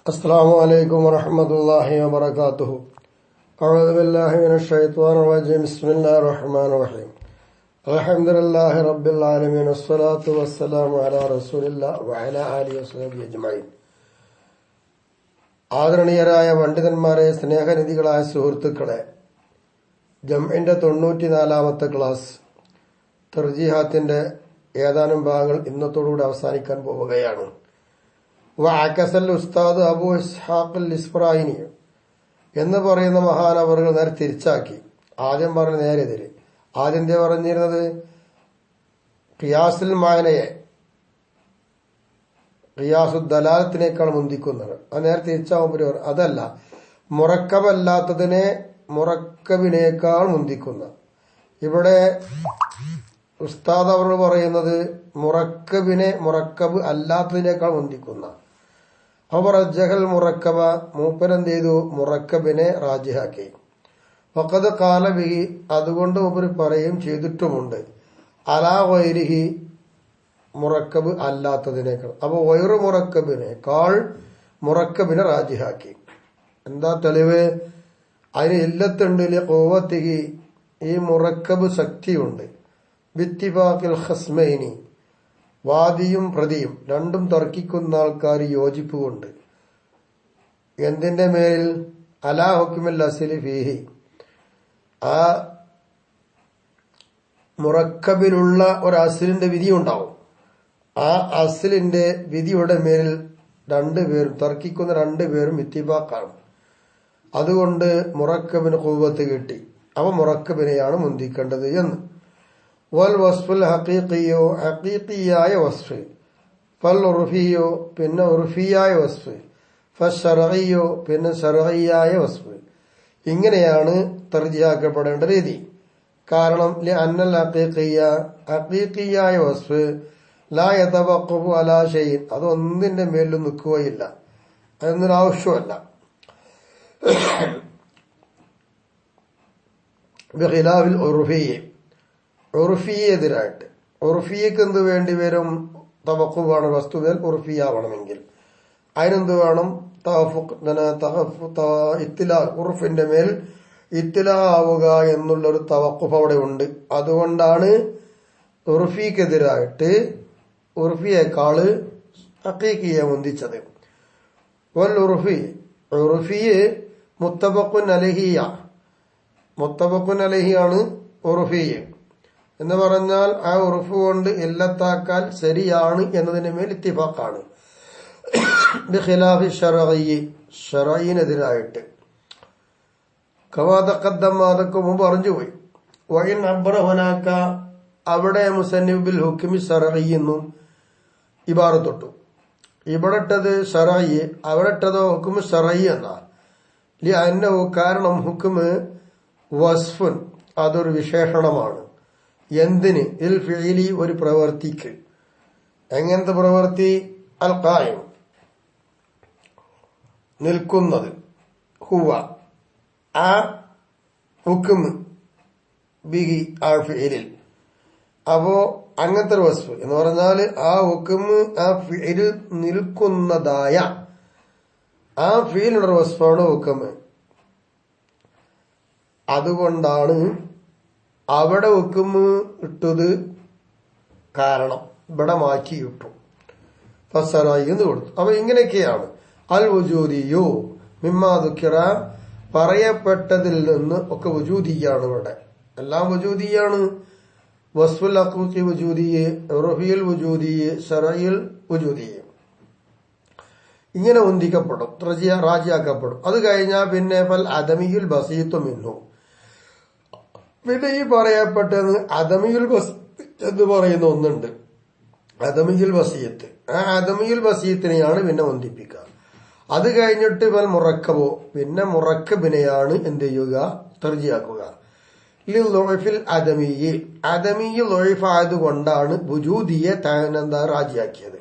السلام عليكم ورحمة الله وبركاته. أعوذ بالله من الشيطان الرجيم. بسم الله الرحمن الرحيم. الحمد لله رب العالمين والصلاة والسلام على رسول الله وعلى آله وصحبه أجمعين. ആദരണീയരായ പണ്ഡിതന്മാരെ, സ്നേഹനിധികളായ സുഹൃത്തുക്കളെ, ജംഇന്റെ 94ാമത്തെ ക്ലാസ് തർജീഹാത്തിന്റെ ഏതാനും ഭാഗങ്ങൾ ഇന്നത്തോടുകൂടി അവസാനിക്കാൻ പോവുകയാണ്. വഅകസൽ ഉസ്താദ് അബൂ ഇസ്ഹാഖ് അൽ ഇസ്ഫറായിനി എന്ന് പറയുന്ന മഹാനവറുകൾ നേരെ തിരിച്ചാക്കി. ആദ്യം പറഞ്ഞ നേരെതിരെ. ആദ്യം എന്താ പറഞ്ഞിരുന്നത്? ഖിയാസുൽ മാനയെ ഖിയാസുദ്ദലാലത്തിനേക്കാൾ മുന്തിക്കുന്നത്. അത് നേരെ തിരിച്ചാകുമ്പോൾ അതല്ല, മുറക്കബല്ലാത്തതിനെ മുറക്കബിനേക്കാൾ മുന്തിക്കുന്ന. ഇവിടെ ഉസ്താദ് അവർ പറയുന്നത് മുറക്കബിനെ മുറക്കബ് അല്ലാത്തതിനേക്കാൾ മുന്തിക്കുന്ന. അവർ റജ്ജഹൽ മുറക്കബ, മൂപ്പരെന്ത് ചെയ്തു? മുറക്കബിനെ റാജിഹാക്കി. വഖദ് ഖാല ബിഹി, അതുകൊണ്ട് മൂപ്പര് പറയുകയും ചെയ്തിട്ടുമുണ്ട്. അലാ ഗൈരിഹി, മുറക്കബ് അല്ലാത്തതിനേക്കാൾ. അപ്പൊ വൈറു മുറക്കബിനേക്കാൾ മുറക്കബിനെ റാജിഹാക്കി. എന്താ തെളിവ്? അതിന് ഇല്ലത്തുണ്ട്. ഖുവ്വത്തിഹി, ഈ മുറക്കബ് ശക്തിയുണ്ട്. ബിത്തിഫാഖിൽ ഖസ്മൈനി, വാദിയും പ്രതിയും രണ്ടും തർക്കിക്കുന്ന ആൾക്കാർ യോജിപ്പ് കൊണ്ട്. എന്തിന്റെ മേൽ? അലാ ഹുക്മിൽ അസ്ലി ഫീഹി, ആ മുറക്കബിലുള്ള ഒരു അസ്ലിന്റെ വിധി ഉണ്ടാവും. ആ അസ്ലിന്റെ വിധിയുടെ മേലിൽ രണ്ടുപേരും തർക്കിക്കുന്ന രണ്ടുപേരും ഇത്തിഫാഖാണ്. അതുകൊണ്ട് മുറക്കബിന് ഖുവ്വത്ത് കിട്ടി. അവ മുറക്കബിനെയാണ് മുന്തിക്കേണ്ടത് എന്ന്. വൽ വസ്ഫുൽ ഹഖീഖിയോ, ഹഖീഖിയായ വസ്ഫ്. ഫൽ ഉർഫിയോ, പിന്നെ ഉർഫിയായ വസ്ഫ്. ഫശർഇയോ, പിന്നെ ശർഇയായ വസ്ഫ്. ഇങ്ങനെയാണ് തർജിഹാക്കപ്പെടേണ്ട രീതി. കാരണം അന്നൽ ഹഖീഖിയ, ഹഖീഖിയായ വസ്ഫ് ലാ യതവഖഫു അലാ ഷൈഇൻ, അത് ഒന്നിന്റെ മേലും നിൽക്കുകയില്ല, അതൊന്നും ആവശ്യമല്ല. ബിഖിലാഫിൽ ഉർഫിയെ, ഉർഫിയെ എതിരായിട്ട്. ഉർഫിയക്ക് എന്ത് വേണ്ടി വരും? തവഖുഫാണ്. വസ്തുതയിൽ ഉർഫിയാവണമെങ്കിൽ അതിനെന്ത് വേണം? ഉർഫിന്റെ മേൽ ഇത്തിലാ ആവുക എന്നുള്ളൊരു തവഖുഫ് അവിടെ ഉണ്ട്. അതുകൊണ്ടാണ് ഉർഫിക്കെതിരായിട്ട് ഉർഫിയേക്കാള് ഹഖീഖിയെ മുന്തിച്ചത്. വൽ ഉർഫി, ഉർഫിയെ മുത്തബഖുൻ അലഹിയ, മുത്തബഖുൻ അലഹിയാണ് ഉർഫിയെ എന്ന് പറഞ്ഞാൽ ആ ഉറുഫ് കൊണ്ട് ഇല്ലത്താക്കാൻ ശരിയാണ് എന്നതിന് മേൽ ഇത്തിഫാഖാണ്. ബിഖിലാഫി ശർഇ, ശർഇനെതിരായിട്ട്. കമാ തഖദ്ദമ, അതൊക്കെ മുമ്പ് അറിഞ്ഞുപോയി. വഇൻ അബ്റ ഹുനാക, അവിടെ മുസന്നിഫ് ബിൽ ഹുക്മി ശർഇ എന്നും ഇബാറത്തൊട്ടു. ഇവിടെ ഇട്ടത് ശർഇ, അവിടെ ഇട്ടതോ ഹുക്മ് ശർഇ എന്നാ. ലിഅന്നഹു, കാരണം ഹുക്മ് വസ്ഫുൻ, അതൊരു വിശേഷണമാണ്. എന്തിന്? ഇൽ ഫിഇലി, ഒരു പ്രവൃത്തിക്ക്. എങ്ങനത്തെ പ്രവൃത്തി? അൽ ഖായിം, നിൽക്കുന്നത്. ഹുവ, ആ ഹുക്ം, ബിഹി, ആ ഫിഇലിൽ. അപ്പോ അങ്ങനത്തെ ഒരു വസ്തു എന്ന് പറഞ്ഞാല് ആ ഹുക്ം ആ ഫിഇലിൽ നിൽക്കുന്നതായ ആ ഫിഇലിനുള്ള വസ്തുവാണ് ഹുക്ം. അതുകൊണ്ടാണ് അവിടെ ഹുക്മ് ഇട്ടത്. കാരണം ഇവിടെ മാറ്റിയിട്ടു, ഫസറായി എന്ന് കൊടുത്തു. അപ്പൊ ഇങ്ങനെയൊക്കെയാണ്. അൽ വുജൂദിയോ മിമ്മാ ദുക്കിറ, പറയപ്പെട്ടതിൽ നിന്ന് ഒക്കെ വുജൂദിയാണ്. ഇവിടെ എല്ലാം വുജൂദിയാണ്. വസ്ഫുൽ ഹഖീഖി വുജൂദിയെ, ഉർഫിയുൽ വുജൂദിയെ, ശർഇയുൽ വുജൂദിയെ. ഇങ്ങനെ ഉന്തിക്കപ്പെടും, റാജിയാക്കപ്പെടും. അത് കഴിഞ്ഞാൽ പിന്നെ ഫൽ അദമിയുൽ ബസീത്തു മിൻഹു, പിന്നെ ഈ പറയപ്പെട്ടത് അദമിയുൽ ബസീത്ത് എന്ന് പറയുന്ന ഒന്നുണ്ട്. അദമിയുൽ ബസീത്ത്, ആ അദമിയുൽ ബസീത്തിനെയാണ് പിന്നെ ഒന്നിപ്പിക്കുക. അത് കഴിഞ്ഞിട്ട് വൽ മുറക്കബോ, പിന്നെ മുറക്കബിനെയാണ് എന്ത് ചെയ്യുക? തർജിയാക്കുക. ലിൽ അദമിയി, അദമിയിൽ ലൊഴിഫായത് കൊണ്ടാണ് വുജൂദിയെ താനെന്താ റാജിയാക്കിയത്.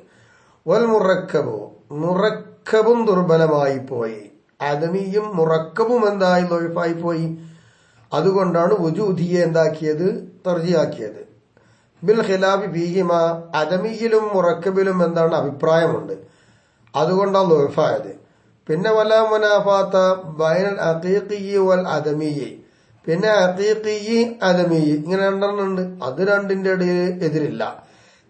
വൽ മുറക്കബോ, മുറക്കബും ദുർബലമായി പോയി. അദമിയും മുറക്കബും എന്തായി? ലൊഴിഫായി പോയി. അതുകൊണ്ടാണ് വുജൂദിയെ എന്താക്കിയത്? തർജിയാക്കിയത്. ബിൽ ഖിലാഫി ഫീഹിമ, അദമിയിലും മുറക്കബിലും എന്താണ്? അഭിപ്രായമുണ്ട്. അതുകൊണ്ടാണ് ലൊഴിഫായത്. പിന്നെ വല മുനാഫാത്ത ബൈനൽ അഖീഖി വൽ അദമി, പിന്നെ അഖീഖി അദമി, ഇങ്ങനെ രണ്ടെണ്ണം ഉണ്ട്. അത് രണ്ടിന്റെ ഇടയിൽ എതിരില്ല.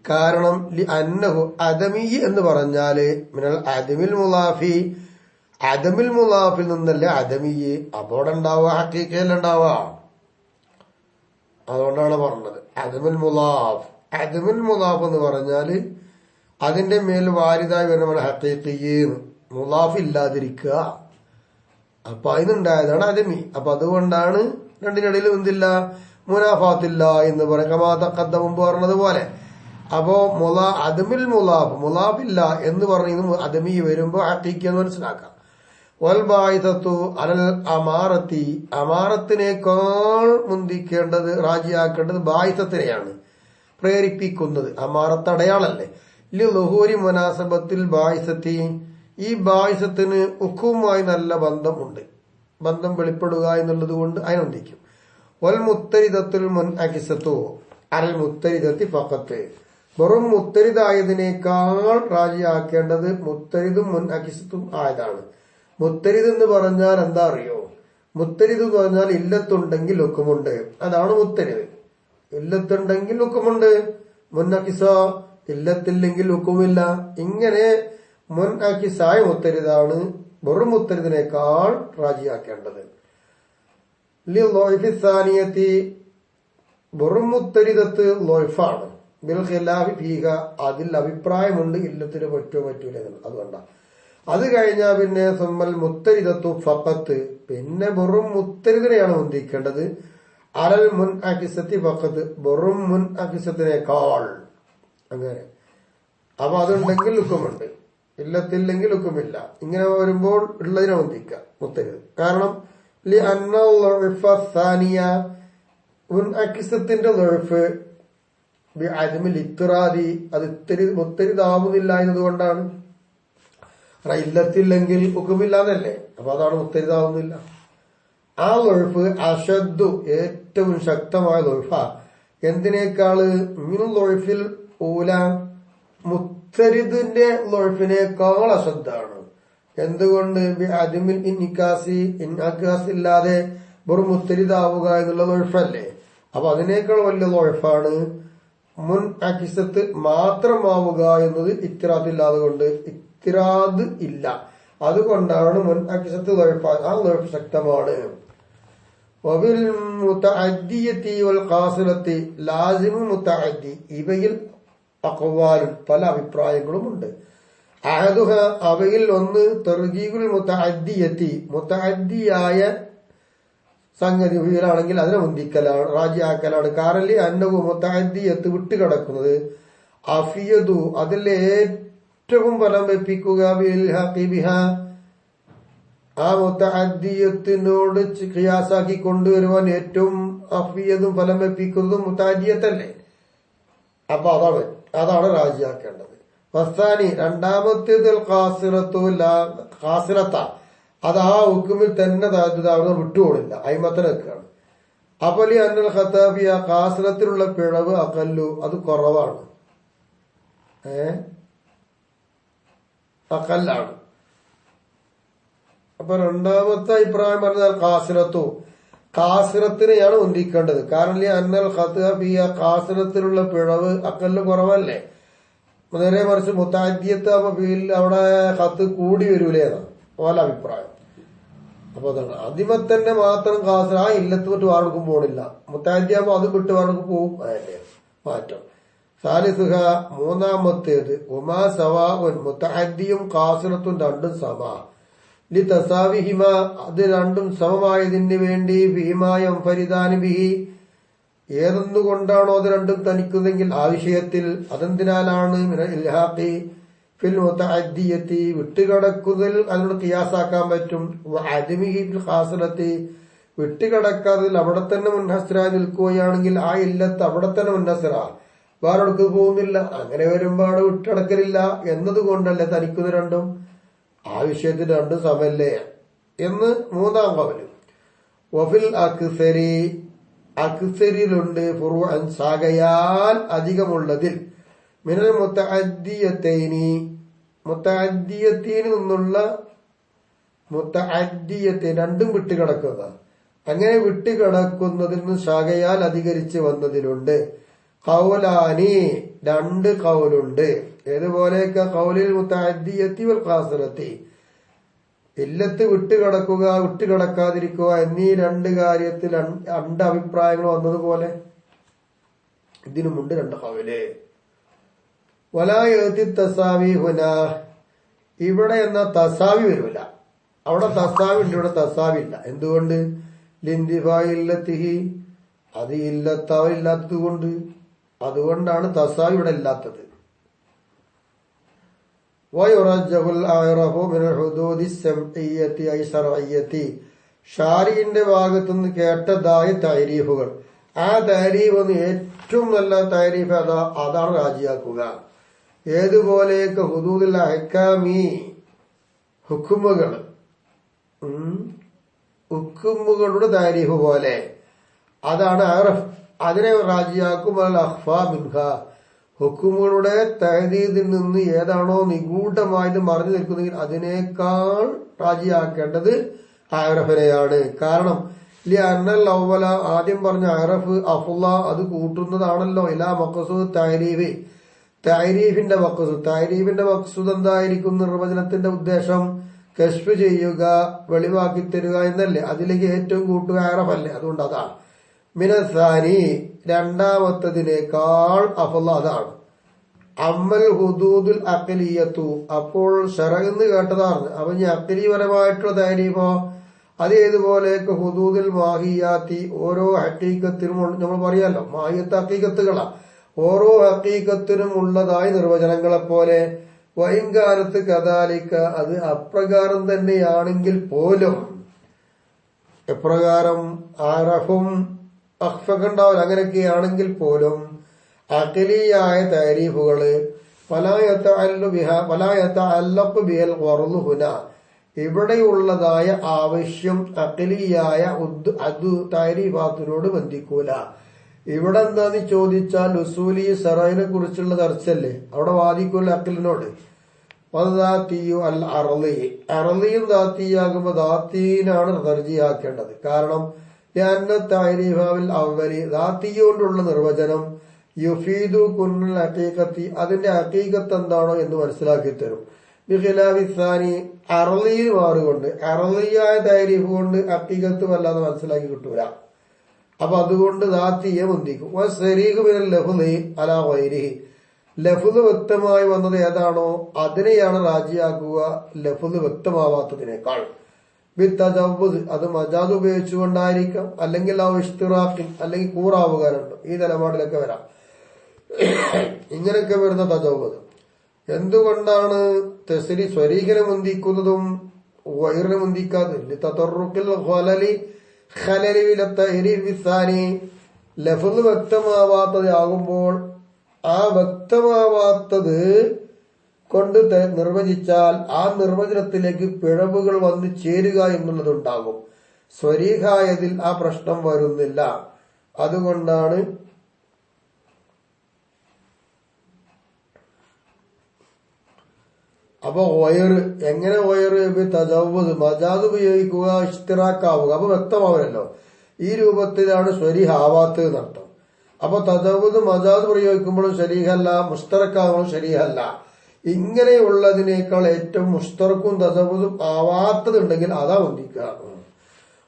കാരണം അന്നഹു അദമി എന്ന് പറഞ്ഞാല് മിനൽ അദമിൽ മുലാഫി, അദമിൽ മുലാഫിൽ നിന്നല്ലേ അദമി. അപ്പോടെ ഉണ്ടാവുക ഹഖീഖയിലുണ്ടാവുക. അതുകൊണ്ടാണ് പറഞ്ഞത് അദമുൽ മുലാഫ്. അദമുൽ മുലാഫ് എന്ന് പറഞ്ഞാല് അതിന്റെ മേൽ വാരിതായി വരുന്ന ഹഖീഖി, മുലാഫ് ഇല്ലാതിരിക്കുക. അപ്പൊ അതിനുണ്ടായതാണ് അദമി. അപ്പൊ അതുകൊണ്ടാണ് രണ്ടിനിടയിൽ എന്തില്ല, മുനാഫാത്തില്ല എന്ന് പറയാം. കമാതക്കദ്ദ മുമ്പ് പറഞ്ഞതുപോലെ. അപ്പോ അദമിൽ മുലാഫ്, മുലാഫില്ല എന്ന് പറയുന്നത് അദമി വരുമ്പോ ഹഖീഖി എന്ന് മനസ്സിലാക്കാം. വൽ ബായിസത്തു അലൽ അമാറത്തി, അമാറത്തിനേക്കാൾ മുന്തിക്കേണ്ടത് റാജിയാക്കേണ്ടത് ബായിസത്തിനെയാണ്, പ്രേരിപ്പിക്കുന്നത്. അമാറത്ത് അടയാളല്ലേ. ലുഹൂരി മുനാസബത്തിൽ ബായിസത്തി, ഈ ബായിസത്തിന് ഉഖുമായി നല്ല ബന്ധമുണ്ട്. ബന്ധം വെളിപ്പെടുക എന്നുള്ളത് കൊണ്ട് അതിനൊന്നിക്കും. വൽ മുത്തരിദത്തുൽ മുൻഅകിസത്തു അൽ മുത്തരിദത്തി ഫഖത്ത്, വെറും മുത്തരിദായതിനേക്കാൾ റാജിയാക്കേണ്ടത് മുത്തരിദും മുൻഅകിസത്തും ആയതാണ്. മുത്തരിദ് എന്ന് പറഞ്ഞാൽ എന്താ അറിയോ? മുത്തരിദ് എന്ന് പറഞ്ഞാൽ ഇല്ലത്തുണ്ടെങ്കിൽ ഹുക്കുമുണ്ട്, അതാണ് മുത്തരിദ്. ഇല്ലത്തുണ്ടെങ്കിൽ ഹുക്കുമുണ്ട്. മുൻഅകിസ ഇല്ലത്തില്ലെങ്കിൽ ഹുക്കുമില്ല. ഇങ്ങനെ മുൻഅകിസായ മുത്തരിദാണ് വെറും മുത്തരിദിനേക്കാൾ റാജിയാക്കേണ്ടത്. ലിസാനിയത്തി, വെറും മുത്തരിദത്ത് ലൊയ്ഫാണ്. ബിൽ ഖിലാഫി ഫീഹ, അതിൽ അഭിപ്രായമുണ്ട് ഇല്ലത്തിന് പറ്റുമോ പറ്റൂല എന്നുള്ളത്. അതുകൊണ്ടാണ്. അത് കഴിഞ്ഞാൽ പിന്നെ സുമ്മൽ മുത്തരിദത്തു ഫഖത്ത്, പിന്നെ വെറും മുത്തരിദിനെയാണ് മുന്തിക്കേണ്ടത്. അലൽ മുൻ അകിസത്തി ഫഖത്ത്, വെറും മുൻ അകിസത്തിനേക്കാൾ. അങ്ങനെ. അപ്പൊ അതുണ്ടെങ്കിൽ ഹുക്കുമുണ്ട്, ഇല്ലത്തില്ലെങ്കിൽ ഹുക്കുമില്ല. ഇങ്ങനെ വരുമ്പോൾ ഉള്ളതിനെ മുന്തിക്കുക മുത്തരിദ്. കാരണം മുൻ അകിസത്തിന്റെ ലൊഴുഫ് അദമിൽ ഇത്റാദി, അത് മുത്തരിദാവുന്നില്ല എന്നതുകൊണ്ടാണ്. ഇല്ലത്തില്ലെങ്കിൽ ഹുക്കുമില്ലാന്നല്ലേ. അപ്പൊ അതാണ് മുത്തരിദാവുന്നില്ല. ആ ലൊഴുഫ് അഷദ്ദു, ഏറ്റവും ശക്തമായ ലൊഴുഫ. എന്തിനേക്കാള്? മിൻ ലൊഴുഫിൽ ഊല, മുത്തരിദിന്റെ ലൊഴുഫിനേക്കാൾ അശദ്ധാണ്. എന്തുകൊണ്ട്? അദമിൽ ഇൻഅക്കാസ് ഇല്ലാതെ വെറും മുത്തരിദാവുക എന്നുള്ള ലൊഴുഫല്ലേ. അപ്പൊ അതിനേക്കാൾ വലിയ ലൊഴുഫാണ് മുൻ അകിസത്ത് മാത്രമാവുക എന്നത്. ഇത്തിറാദില്ലാതെ കൊണ്ട്, ഇത്തിറാദ് ഇല്ല, അതുകൊണ്ടാണ് മുൻ അകിസത്ത് ലൊഴുഫ. ആ ലൊഴുഫ് ശക്തമാണ്. വബിൽ മുതഅദ്ദിയത്തി വൽ ഖാസിറത്തി, ലാസിമു മുതഅദ്ദി, ഇവയിൽ അഖ്വാലും പല അഭിപ്രായങ്ങളുമുണ്ട്. അഹദുഹ, അവയിൽ ഒന്ന് തർജീഹുൽ മുതഅദ്ദിയത്തി, മുതഅദ്ദിയായ സംഗതി വീലാണെങ്കിൽ അതിനെ മുന്തിക്കലാണ്, റാജിയാക്കലാണ്. കാരണം അന്നഹു മുതഅദ്ദിയത്ത്, വിട്ടുകിടക്കുന്നത്, അഫിയദു, അതിൽ ഏറ്റവും ഫലം വെപ്പിക്കുക, ബിൽഹഖി, ആ മുതഅദ്ദിയത്തിനോട് ഖിയാസാക്കി കൊണ്ടുവരുവാൻ ഏറ്റവും അഫിയതും ഫലം വെപ്പിക്കുന്നതും മുതഅദ്ദിയത്തല്ലേ. അപ്പൊ അതാണ് റാജിയാക്കേണ്ടത്. വസ്താനി, രണ്ടാമത്തേത് ഖാസിറത്ത, അത് ആ ഹുക്കുമിൽ തന്നെ താഴ്ത്തുതാവുന്ന വിട്ടുകൊടില്ല, അയിമത്തനെ വെക്കുകയാണ്. അപ്പോൾ അന്നൽ ഖത്താബി, ആ ഖാസിറത്തിലുള്ള പിഴവ് അഖല്ലു, അത് കുറവാണ്, അഖല്ലാണ്. അപ്പൊ രണ്ടാമത്തെ അഭിപ്രായം പറഞ്ഞാൽ ഖാസിറത്തു, ഖാസിറത്തിനെയാണ് ഒന്നിക്കേണ്ടത്. കാരണം അന്നൽ ഖത്താബി, ആ ഖാസിറത്തിലുള്ള പിഴവ് അഖല്ല് കുറവല്ലേ. നേരെ മറിച്ച് മുതഅദ്ദിയത്ത് അവിടെ ഖത്ത് കൂടി വരൂലേന്നാണ് ഓല അഭിപ്രായം. അപ്പൊ അതാണ് ആദ്യമേ തന്നെ മാത്രം ഖാസിറ, ആ ഇല്ലത്ത് വിട്ട് വാർക്കും പോണില്ല. മുതഅദ്ദിയാകുമ്പോ അത് വിട്ട് വാർക്ക് പോവും, അതല്ലേ മാറ്റം. സാലിസുഹ, മൂന്നാമത്തേത് ഉമാ സവാഉൻ, മുതഅദ്ദിയും ഖാസിറത്തും രണ്ടും സമ. ലി തസാവിഹിമ, അത് രണ്ടും സമമായതിന് വേണ്ടി. ഫീമായം ഫരിദാനി ബിഹി, ഏതൊന്നുകൊണ്ടാണോ അത് രണ്ടും തനിക്കുന്നെങ്കിൽ ആ വിഷയത്തിൽ. അതെന്തിനാലാണ്? മിനൽ ഇൽഹാഖി ഫിൽ മുതഅദ്ദിയത്തി, വിട്ടുകിടക്കുന്നതിൽ അതിനോട് ഖിയാസാക്കാൻ പറ്റും. അദമിഹി ഫിൽ ഖാസിറത്തി, വിട്ടുകിടക്കാതിൽ അവിടെ തന്നെ മുൻഹസ്റായി നിൽക്കുകയാണെങ്കിൽ ആ ഇല്ലത്ത് അവിടെ തന്നെ മുൻഹസ്റ, വേറെ അടുക്ക് പോകുന്നില്ല. അങ്ങനെ വരുമ്പോ അവിടെ വിട്ടടക്കലില്ല എന്നതുകൊണ്ടല്ലേ തനിക്കുന്ന രണ്ടും. ആ വിഷയത്തിൽ രണ്ടും സമല്ലേ എന്ന് മൂന്നാം കവല്. വഫിൽ അക്സരി, അക്സരിലുണ്ട് ഫുറുഅൻ, ശാഖയാൽ അധികമുള്ളതിൽ. മിനൽ മുതഅദ്ദിയത്തൈനി, മുതഅദ്ദിയത്തീനിൽ നിന്നുള്ള മുത്തഅദ്ദിയത്ത് രണ്ടും വിട്ടുകിടക്കുക. അങ്ങനെ വിട്ടുകിടക്കുന്നതിൽ നിന്ന് ശാഖയാൽ അധികരിച്ച് വന്നതിലുണ്ട്. ഖൗലാനി രണ്ട് ഖൗലുണ്ട്. ഏതുപോലെയൊക്കെ ഖൗലിൽ മുത്തഅദ്ദിയത്തി വൽ ഖാസിറത്തി ഇല്ലത്ത് വിട്ടുകിടക്കുക വിട്ടുകിടക്കാതിരിക്കുക എന്നീ രണ്ട് കാര്യത്തിൽ രണ്ട് അഭിപ്രായങ്ങൾ വന്നതുപോലെ ഇതിനുമുണ്ട് രണ്ട് ഖൗല്. വലായത്തി തസാവി ഹുന ഇവിടെ എന്ന തസാവി വരില്ല. അവിടെ തസാവി ഉണ്ട്, ഇവിടെ തസാവി ഇല്ല. എന്തുകൊണ്ട്? ലിന്തിഫായില്ലത്തിഹി അത് ഇല്ലത്തവരില്ലാത്തത് കൊണ്ട്. അതുകൊണ്ടാണ് തസാവി ഇവിടെ ഇല്ലാത്തത്. ഷാരിന്റെ ഭാഗത്തുനിന്ന് കേട്ടതായ തരീഫുകൾ, ആ തരീഫ് ഒന്ന് ഏറ്റവും നല്ല തരീഫ് അതാണ് രാജിയാക്കുക. ഏതുപോലെയൊക്കെ ഹുദൂദുൽ അഹ്കാമി ഹുക്കുമുകളുടെ താരീഫ് പോലെ അതാണ് അറഫ്. അതിനെ രാജിയാക്കും. അൽ അഖ്ഫാ മിൻഹ ഹുക്കുമുകളുടെ തഹദീദിൽ നിന്ന് ഏതാണോ നിഗൂഢമായത് മറിഞ്ഞു നിൽക്കുന്നെങ്കിൽ അതിനേക്കാൾ രാജിയാക്കേണ്ടത് അറഫിനെയാണ്. കാരണം അന്നൽ അവല ആദ്യം പറഞ്ഞ അറഫ് അഫുല്ല അത് കൂട്ടുന്നതാണല്ലോ ഇലാ മഖ്സൂദ് തഅരീഫ്. തഅരീഫിന്റെ മഖ്സൂദ് എന്തായിരിക്കും? നിർവചനത്തിന്റെ ഉദ്ദേശം കശ്ഫ് ചെയ്യുക, വെളിവാക്കി തരിക എന്നല്ലേ. അതിലേക്ക് ഏറ്റവും കൂട്ടുക അറഫല്ലേ. അതുകൊണ്ട് അതാണ്. മിനസാനി രണ്ടാമത്തതിനേക്കാൾ അഫ്ള അതാണ്. അമ്മൽ ഹുദൂദുൽ അഖ്ലിയത്തു അപ്പോൾ ശറഅ്ന്ന് കേട്ടതാണ്. അപ്പൊ ഇനി അഖ്ലിപരമായിട്ടുള്ള തഅരീഫോ അത് ഏതുപോലെയൊക്കെ ഹുദൂദുൽ മാഹിയാത്തി ഓരോ ഹഖീഖത്തിനും നമ്മൾ പറയാലോ മാഹിയത്ത് ഹഖീഖത്തുകളാ. ഓരോ ഹഖീഖത്തിനും ഉള്ളതായ നിർവചനങ്ങളെ പോലെ വൈകാലത്ത് കദാലിക്ക അത് അപ്രകാരം തന്നെയാണെങ്കിൽ പോലും എപ്രകാരം ആറഫും അഖ്ഫൊക്കെ ഉണ്ടാവില്ല. അങ്ങനെയൊക്കെയാണെങ്കിൽ പോലും അഖ്ലിയായ തഅരീഫുകള് ഇവിടെയുള്ളതായ ആവശ്യം അഖ്ലിയായ തഅരീഫാത്തിനോട് ബന്ധിക്കൂല. ഇവിടെ എന്താന്ന് ചോദിച്ചാൽ ഉസൂലി സറൈനെ കുറിച്ചുള്ള ചർച്ചയല്ലേ. അവിടെ വാദിക്കൂല അഖ്ലിനോട്. അറളിയും ദാത്തിയാകുമ്പോ ദാത്തീനാണ് തർജിയാക്കേണ്ടത്. കാരണം അവലി ദാത്തിയോണ്ടുള്ള നിർവചനം യുഫീദു കുന്നൽ ഹഖീഖത്തി അതിന്റെ ഹഖീഖത്ത് എന്താണോ എന്ന് മനസ്സിലാക്കി തരും. ബിഖിലാഫിസാനി അറളിയിൽ മാറുകൊണ്ട് അറളിയായ തഅരീഫ് കൊണ്ട് ഹഖീഖത്ത് വല്ലാതെ മനസ്സിലാക്കി കിട്ടൂല. അപ്പൊ അതുകൊണ്ട് ദാത്തിയെ ബന്ധിക്കും. ലഫ്ള് വ്യക്തമായി വന്നത് ഏതാണോ അതിനെയാണ് രാജിയാക്കുക ലഫ്ള് വ്യക്തമാവാത്തതിനേക്കാൾ. ബിത്തജവ്വുദ് അത് മജാദ് ഉപയോഗിച്ചുകൊണ്ടായിരിക്കാം, അല്ലെങ്കിൽ ആ ഇഷ്തിറാഖിൻ അല്ലെങ്കിൽ കൂറാവുകാരുണ്ട്. ഈ നിലപാടിലൊക്കെ വരാം. ഇങ്ങനെയൊക്കെ വരുന്ന തജവ്വുദ് എന്തുകൊണ്ടാണ് തസ്രി സ്വരീഖനെ മുന്തിക്കുന്നതും വൈറിനെ മുന്തിക്കാതെ ലഫ്ള് വ്യക്തമാവാത്തത് ആകുമ്പോൾ ആ വ്യക്തമാവാത്തത് കൊണ്ട് നിർവചിച്ചാൽ ആ നിർവചനത്തിലേക്ക് പിഴവുകൾ വന്നു ചേരുക എന്നുള്ളതുണ്ടാകും. സ്വരീഹായതിൽ ആ പ്രശ്നം വരുന്നില്ല. അതുകൊണ്ടാണ് അപ്പൊ വയറ് എങ്ങനെ വയറ് തജവ്വുദ് മജാദ് ഉപയോഗിക്കുക ഇഷ്തിറാക്കാവുക അപ്പൊ വ്യക്തമാവല്ലോ. ഈ രൂപത്തിലാണ് സ്വരീഹാവാത്ത് എന്നർത്ഥം. അപ്പൊ തജവ്വുദ് മജാദ് പ്രയോഗിക്കുമ്പോഴും ശരീഹല്ല, മുസ്തറക്കാകുമ്പോഴും ശരീഹല്ല. ഇങ്ങനെയുള്ളതിനേക്കാൾ ഏറ്റവും മുസ്തറക്കും തജവ്വുദും ആവാത്തതുണ്ടെങ്കിൽ അതാ ബന്ധിക്കുക.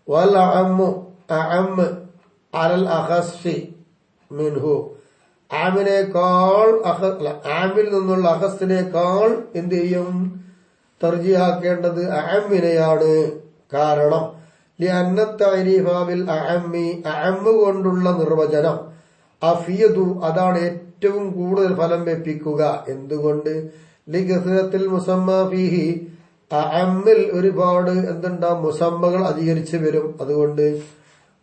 വൽ അഅമ്മു അഅമ്മ് അലൽ അഖസ്സി മിൻഹു ആമിനേക്കാൾ ആമിൽ നിന്നുള്ള അഖസ്സിനേക്കാൾ എന്ത് ചെയ്യും? തർജിയാക്കേണ്ടത് അഅമ്മിനെയാണ്. കാരണം അഅമ്മ് കൊണ്ടുള്ള നിർവചനം അഫിയദു അതാണ് ഏറ്റവും കൂടുതൽ ഫലം വെപ്പിക്കുക. എന്തുകൊണ്ട്? ലികസറത്തിൽ മുസമ്മ ഫീഹി അഅമ്മിൽ ഒരുപാട് എന്തുണ്ടാവും? മുസമ്മകൾ അധികരിച്ചു വരും. അതുകൊണ്ട്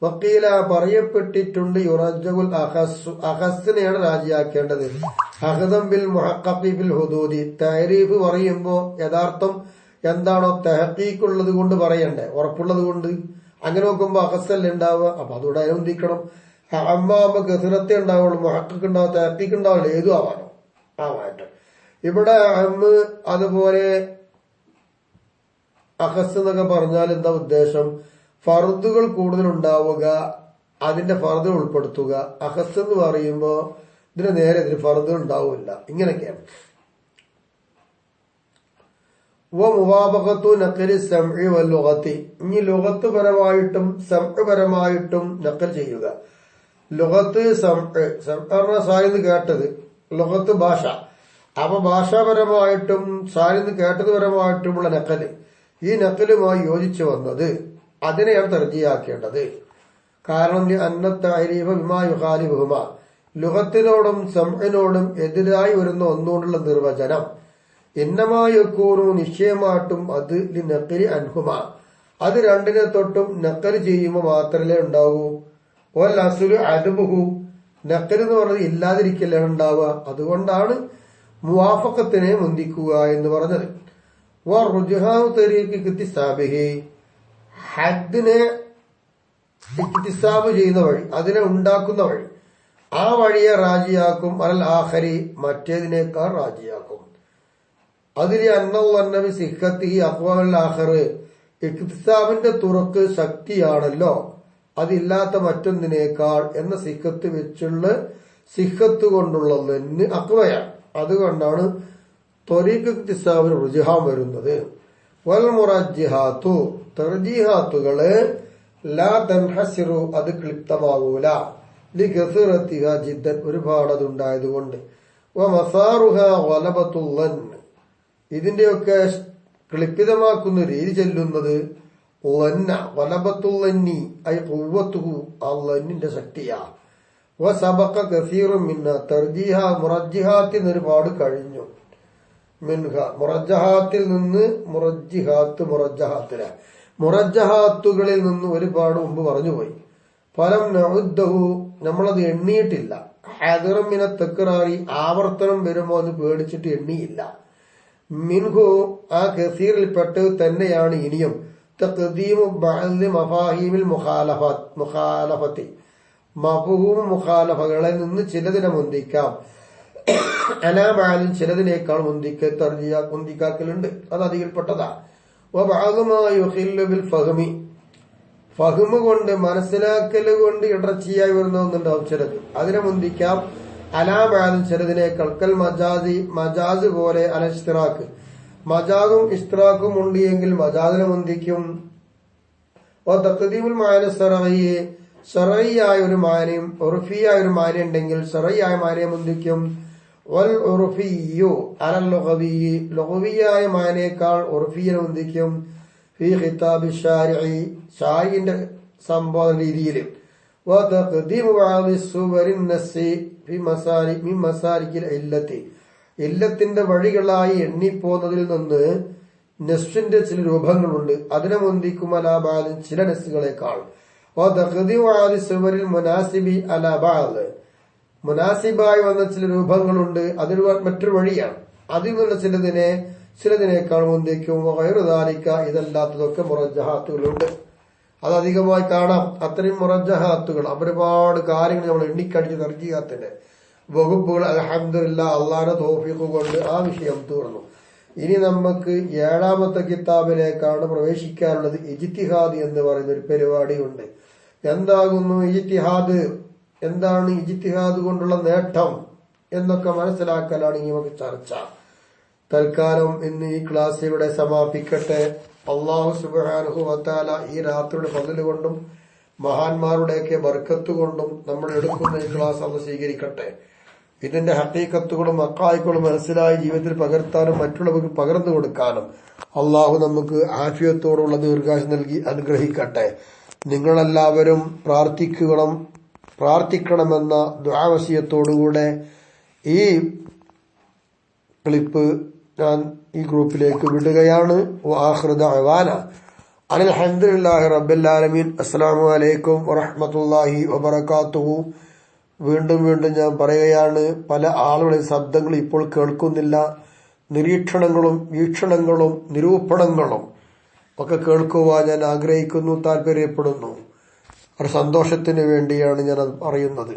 വക്കീല പറയപ്പെട്ടിട്ടുണ്ട് യുറജ്ജുൽ അഖസ്സു അഖസ്സിനെയാണ് രാജിയാക്കേണ്ടത്. അഖദം ബിൽ മുഹഖഖി ബിൽ ഹുദൂദി തഅരീഫ് പറയുമ്പോ യഥാർത്ഥം എന്താണോ തഹഖീഖുള്ളത് കൊണ്ട് പറയണ്ടേ, ഉറപ്പുള്ളത് കൊണ്ട്. അങ്ങനെ നോക്കുമ്പോ അഖസ്സല്ലേ ഉണ്ടാവുക. അപ്പൊ അതോടെ അനുബന്ധിക്കണം. അമ്മാകുമ്പോ കസിറത്തെ ഉണ്ടാവുള്ളൂ, മുഹഖഖ് ഉണ്ടാവും, തഹഖീഖ് ഉണ്ടാവില്ല. ഏതും ആവാനോ ആവാട്ടെ. ഇവിടെ അമ്മ് അതുപോലെ അഖസ് എന്നൊക്കെ പറഞ്ഞാൽ എന്താ ഉദ്ദേശം? ഫർദുകൾ കൂടുതൽ ഉണ്ടാവുക, അതിന്റെ ഫർദ് ഉൾപ്പെടുത്തുക. അഖസ് എന്ന് പറയുമ്പോ ഇതിന് നേരെ ഇതിന് ഫർദ് ഉണ്ടാവില്ല. ഇങ്ങനെയൊക്കെയാണ്. മുവാഫഖത്തു നഖ്ലി സമഇ വൽ ലുഗത്തി. ഇനി ലുഗത്ത് പരമായിട്ടും സമഅ് പരമായിട്ടും നഖൽ ചെയ്യുക. ലുഗത്ത് സമഅ് പറഞ്ഞ സായിന്ന് കേട്ടത്, ലുഗത്ത് ഭാഷ. അപ്പൊ ഭാഷാപരമായിട്ടും സായിന്ന് കേട്ടത് പരമായിട്ടുമുള്ള നഖല്, ഈ നഖലുമായി യോജിച്ചു വന്നത് അതിനെയാണ് തർജിയാക്കേണ്ടത്. കാരണം അന്നത്തഅരീഫ ബിമാ യുഖാലിഫുഹുമ, ലുഗത്തിനോടും സമഇനോടും എതിരായി വരുന്ന ഒന്നുകൊണ്ടുള്ള നിർവചനം ഇന്നമായൂനു നിശ്ചയമായിട്ടും അത് നഖലി അൻഹുമ, അത് രണ്ടിനെ തൊട്ടും നഖല് ചെയ്യുമ്പോൾ മാത്രമേ ഉണ്ടാവൂ. വൽ അസ്ലു അദ്മുഹു, നഖൽ എന്ന് പറഞ്ഞത് ഇല്ലാതിരിക്കലാണ് ഉണ്ടാവുക. അതുകൊണ്ടാണ് മുവാഫഖത്തിനെ മുന്തിക്കുക എന്ന് പറഞ്ഞത്. വറുജ്ഹാഉ തരീഖി ഇക്തിസാബിഹി, ഹദ്ദിനെ ഇക്തിസാബ് ചെയ്യുന്ന വഴി, അതിനെ ഉണ്ടാക്കുന്ന വഴി, ആ വഴിയെ റാജിയാക്കും. അൽ ആഖരി, മറ്റേതിനേക്കാൾ റാജിയാക്കും. അതിൽ അന്നബി സിഹത്തി അഖ്വാൽ ആഖർ, ഇക്തിസാബിന്റെ തുറക്ക് ശക്തിയാണല്ലോ അതില്ലാത്ത മറ്റൊന്നിനേക്കാൾ എന്ന സിഹത്ത് വെച്ചുള്ള സിഹത്ത് കൊണ്ടുള്ളതിന് അഖ്വയാണ്. അതുകൊണ്ടാണ് ത്വരീഖ് ഇക്തിസാബിന് റുജ്ഹാൻ വരുന്നത്. വൽ മുറജ്ജിഹാത്തു, തർജീഹാത്തുകള് ലാ തൻഹസിറു, അത് ക്ലിപ്തമാകൂല. ലികസറതിഹ ജിദ്ദൻ, ഒരുപാട് അതുണ്ടായതുകൊണ്ട്. വമസാറുഹ ഗലബത്തുൽ ളൻ, ഇതിന്റെയൊക്കെ ക്ലിപ്പിതമാക്കുന്ന രീതി ചെല്ലുന്നത് ലന്ന, ഗലബത്തുൽ ലന്നി ഐ ഖുവ്വത്തുഹു, ആ ലന്നിന്റെ ശക്തിയാ. വസബഖ കസീറുൻ മിന്ന തർജീഹ, മുറജ്ജിഹാത്തിൽ നിന്ന് ഒരുപാട് കഴിഞ്ഞു. മിൻഹ, മുറജ്ജഹാത്തിൽ നിന്ന് മുറജ്ജിഹാത്ത്, മുറജ്ജഹാത്തില മുറജ്ജഹാത്തുകളിൽ നിന്ന് ഒരുപാട് മുമ്പ് പറഞ്ഞുപോയി. ഫലം നഉദ്ദഹു, നമ്മളത് എണ്ണിയിട്ടില്ല. ഹദറൻ മിന തക്റാറി, ആവർത്തനം വരുമോ എന്ന് പേടിച്ചിട്ട് എണ്ണിയില്ല. മിൻഹു, ആ കസീറിൽപ്പെട്ടത് തന്നെയാണ് ഇനിയും തഖ്ദീമു ബഅദ് മഫാഹീമിൽ മുഖാലഫത്തി, മഫ്ഹൂം മുഖാലഫകളെ നിന്ന് ചിലതിനെ മുന്തിക്കാം. അനാബാലിൻ, ചിലതിനേക്കാൾ മുന്തിക്കാക്കലുണ്ട്, അത് അതിൽപ്പെട്ടതാ. ബിൽ ഫഹ്മി, ഫഹ്മ് കൊണ്ട് മനസ്സിലാക്കല് കൊണ്ട് ഇടർച്ചയായി വരുന്ന ഒന്നുണ്ടാവും ചിലത്, അതിനെ മുന്തിക്കാം. അലാബാലിൻ, ചിലതിനേക്കാൾ. കൽ മജാസി, മജാസ് പോലെ. അല ഇസ്തിറാഖ്, മജാസും ഇസ്തിറാഖും ഉണ്ട് എങ്കിൽ മജാസിനെ മുന്തിക്കും. തഖ്ദീമുൽ മാന ശറഈ, ശറഈയായ ഒരു മാനയും ഉർഫിയായ ഒരു മാന ഉണ്ടെങ്കിൽ ശറഈയായ മാനയെ മുന്തിക്കും. വൽ ഉർഫിയ്യു അലൽ ലുഗവി, ലുഗവിയായ മാനയേക്കാൾ ഉർഫിയെ മുന്തിക്കും. ഫീ ഖിതാബി ശാരിഇ, ശാരിന്റെ സംബോധന രീതിയിൽ. വതഖ്ദീമു ബഅദി സുവരിൻ നസ്സി ഫീ മസാരിക്കിൽ ഇല്ലത്തി, ഇല്ലത്തിന്റെ വഴികളായി എണ്ണിപ്പോന്നതിൽ നിന്ന് നസ്സിന്റെ ചില രൂപങ്ങളുണ്ട്, അതിനെ മുന്തിക്കും. അലാ ബഅദ്, ചില നസ്സുകളെക്കാൾ. വതഖ്ദീമു ബഅദി സുവരിൽ മുനാസിബി അലാ ബഅദ്, മുനാസിബായി വന്ന ചില രൂപങ്ങളുണ്ട്, അതൊരു മറ്റൊരു വഴിയാണ്, അതിൽ നിന്നുള്ള ചിലതിനേക്കാൾ മുന്തിക്കും. ഗൈറു ദാലിക, ഇതല്ലാത്തതൊക്കെ മുറജ്ജഹാത്തുകളുണ്ട്, അത് അധികമായി കാണാം. അത്രയും മുറജ്ജഹാത്തുകൾ, ഒരുപാട് കാര്യങ്ങൾ നമ്മൾ എണ്ണിക്കടിച്ച് തർജീഹാത്തിന്റെ വകുപ്പുകൾ അൽഹംദുലില്ലാഹ് അള്ളാഹുവിന്റെ തൗഫീഖ് കൊണ്ട് ആ വിഷയം തീർന്നു. ഇനി നമുക്ക് 7ാമത്തെ കിതാബിലേക്കാണ് പ്രവേശിക്കാനുള്ളത്. ഇജ്തിഹാദ് എന്ന് പറയുന്ന ഒരു പരിപാടിയുണ്ട്. എന്താകുന്നു ഇജ്തിഹാദ്, എന്താണ് ഇജ്തിഹാദ് കൊണ്ടുള്ള നേട്ടം എന്നൊക്കെ മനസ്സിലാക്കലാണ് ഇനി നമുക്ക് ചർച്ച. തൽക്കാലം ഇന്ന് ഈ ക്ലാസ് ഇവിടെ സമാപിക്കട്ടെ. അല്ലാഹു സുബ്ഹാനഹു വ തആല ഈ രാത്രിയുടെ ഫضل കൊണ്ടും മഹാന്മാരുടെയൊക്കെ ബർക്കത്ത് കൊണ്ടും നമ്മൾ എടുക്കുന്ന ഈ ക്ലാസ് അല്ലാഹു സ്വീകരിക്കട്ടെ. ഇതിന്റെ ഹഖീഖത്തുകളും അഖായിഖുകളും മനസ്സിലായി ജീവിതത്തിൽ പകർത്താനും മറ്റുള്ളവർക്ക് പകർന്നു കൊടുക്കാനും അല്ലാഹു നമുക്ക് ആഫിയത്തോടുള്ള ദീർഘായുസ്സ് നൽകി അനുഗ്രഹിക്കട്ടെ. നിങ്ങളെല്ലാവരും പ്രാർത്ഥിക്കണമെന്ന ദുആ വസിയത്തോടുകൂടെ ഈ ക്ലിപ്പ് ഞാൻ ഈ ഗ്രൂപ്പിലേക്ക് വിടുകയാണ്. വആഖിറു ദഅവാന അൽഹംദുലില്ലാഹി റബ്ബിൽ ആലമീൻ. അസ്സലാമു അലൈക്കും വറഹ്മത്തുള്ളാഹി വബറകാതുഹു. വീണ്ടും ഞാൻ പറയുകയാണ്, പല ആളുകളുടെ ശബ്ദങ്ങൾ ഇപ്പോൾ കേൾക്കുന്നില്ല. നിരീക്ഷണങ്ങളും വീക്ഷണങ്ങളും നിരൂപണങ്ങളും ഒക്കെ കേൾക്കുവാൻ ഞാൻ ആഗ്രഹിക്കുന്നു, താല്പര്യപ്പെടുന്നു. ഒരു സന്തോഷത്തിന് വേണ്ടിയാണ് ഞാൻ അത് പറയുന്നത്.